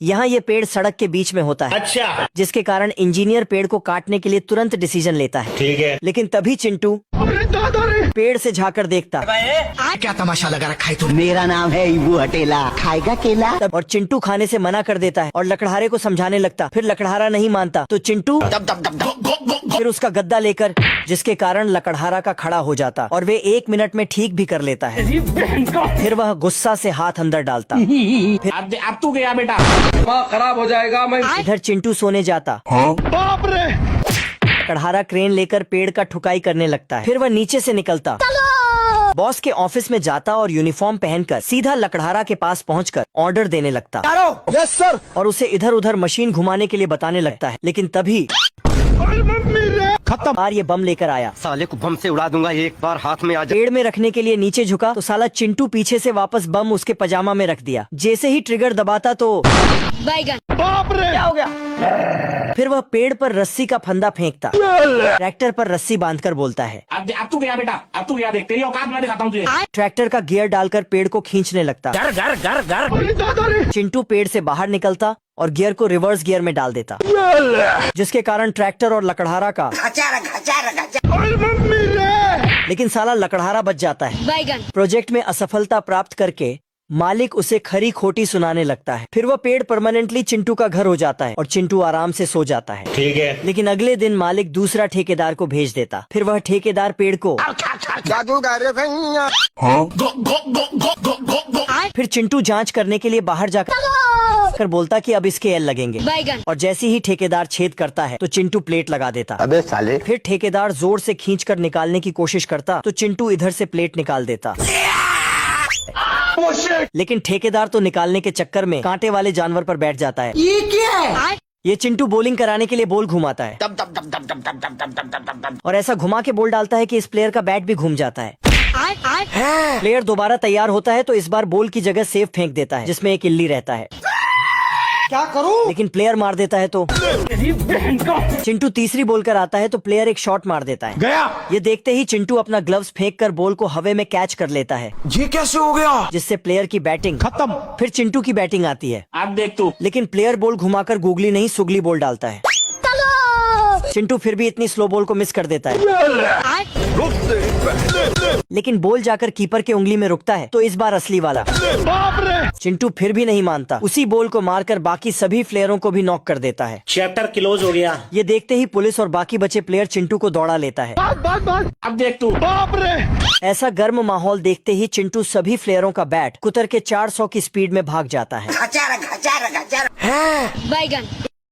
यहाँ ये पेड़ सड़क के बीच में होता है। अच्छा, जिसके कारण इंजीनियर पेड़ को काटने के लिए तुरंत डिसीजन लेता है। ठीक है। लेकिन तभी चिंटू पेड़ से झाकर देखता क्या तमाशा लगा रखा है तूने? मेरा नाम है इबू हटेला, खाएगा केला? और चिंटू खाने से मना कर देता है और लकड़हारे को समझाने लगता। फिर लकड़हारा नहीं मानता तो चिंटू फिर उसका गद्दा लेकर, जिसके कारण लकड़हारा का खड़ा हो जाता और वे 1 मिनट में ठीक भी कर लेता है। फिर वह गुस्सा से हाथ अंदर डालता। अब तू गया बेटा, खराब हो जाएगा। मैं इधर चिंटू सोने जाता। बाप रे, लकड़हारा क्रेन लेकर पेड़ का ठुकाई करने लगता है। फिर वह नीचे से निकलता, बॉस के ऑफिस में जाता और यूनिफॉर्म पहनकर सीधा लकड़हारा के पास पहुंचकर ऑर्डर देने लगता। Yes sir. और उसे इधर उधर मशीन घुमाने के लिए बताने लगता है। लेकिन तभी खत्म। बार ये बम लेकर आया। साले को बम से उड़ा दूंगा एक बार हाथ में आ जाए। पेड़ में रखने के लिए नीचे झुका तो साला चिंटू पीछे से वापस बम उसके पजामा में रख दिया। जैसे ही ट्रिगर दबाता तो बाप रे, क्या हो गया? फिर वह पेड़ पर रस्सी का फंदा फेंकता। ट्रैक्टर पर रस्सी बांधकर बोलता है, अब तू गया बेटा, अब तू गया, देख तेरी औकात मैं दिखाता हूँ तुझे। ट्रैक्टर का गियर डालकर पेड़ को खींचने लगता। घर घर घर घर। चिंटू पेड़ से बाहर निकलता और गियर को रिवर्स गियर में डाल देता, जिसके कारण ट्रैक्टर और लकड़हारा का लेकिन साला लकड़हारा बच जाता है। प्रोजेक्ट में असफलता प्राप्त करके मालिक उसे खरी खोटी सुनाने लगता है। फिर वह पेड़ परमानेंटली चिंटू का घर हो जाता है और चिंटू आराम से सो जाता है। ठीक है। लेकिन अगले दिन मालिक दूसरा ठेकेदार को भेज देता। फिर वह ठेकेदार पेड़ को फिर चिंटू जांच करने के लिए बाहर जाकर बोलता कि अब इसके एल लगेंगे। और जैसे ही ठेकेदार छेद करता है तो चिंटू प्लेट लगा देता। अबे साले। फिर ठेकेदार जोर से खींचकर निकालने की कोशिश करता तो चिंटू इधर से प्लेट निकाल देता। लेकिन ठेकेदार तो निकालने के चक्कर में कांटे वाले जानवर पर बैठ जाता है। ये क्या है? ये चिंटू बॉलिंग कराने के लिए बॉल घुमाता है और ऐसा घुमा के बॉल डालता है कि इस प्लेयर का बैट भी घूम जाता है। प्लेयर दोबारा तैयार होता है तो इस बार बॉल की जगह सेफ फेंक देता है, जिसमें एक इल्ली रहता है। क्या करूं? लेकिन प्लेयर मार देता है तो चिंटू तीसरी बॉल कर आता है तो प्लेयर एक शॉट मार देता है। गया। ये देखते ही चिंटू अपना ग्लव्स फेंककर बॉल को हवा में कैच कर लेता है, ये कैसे हो गया? जिससे प्लेयर की बैटिंग खत्म। फिर चिंटू की बैटिंग आती है। अब देख तू। लेकिन प्लेयर बॉल घुमाकर गूगली नहीं सुगली बॉल डालता है। चिंटू फिर भी इतनी स्लो बॉल को मिस कर देता है। लेकिन बॉल जाकर कीपर के उंगली में रुकता है तो इस बार असली वाला। बाप रे, चिंटू फिर भी नहीं मानता, उसी बॉल को मारकर बाकी सभी प्लेयरों को भी नॉक कर देता है। चैप्टर क्लोज हो गया। ये देखते ही पुलिस और बाकी बचे प्लेयर चिंटू को दौड़ा लेता है। अब देख तू। बाप रे। ऐसा गर्म माहौल देखते ही चिंटू सभी प्लेयरों का बैट कुतर के 400 की स्पीड में भाग जाता है।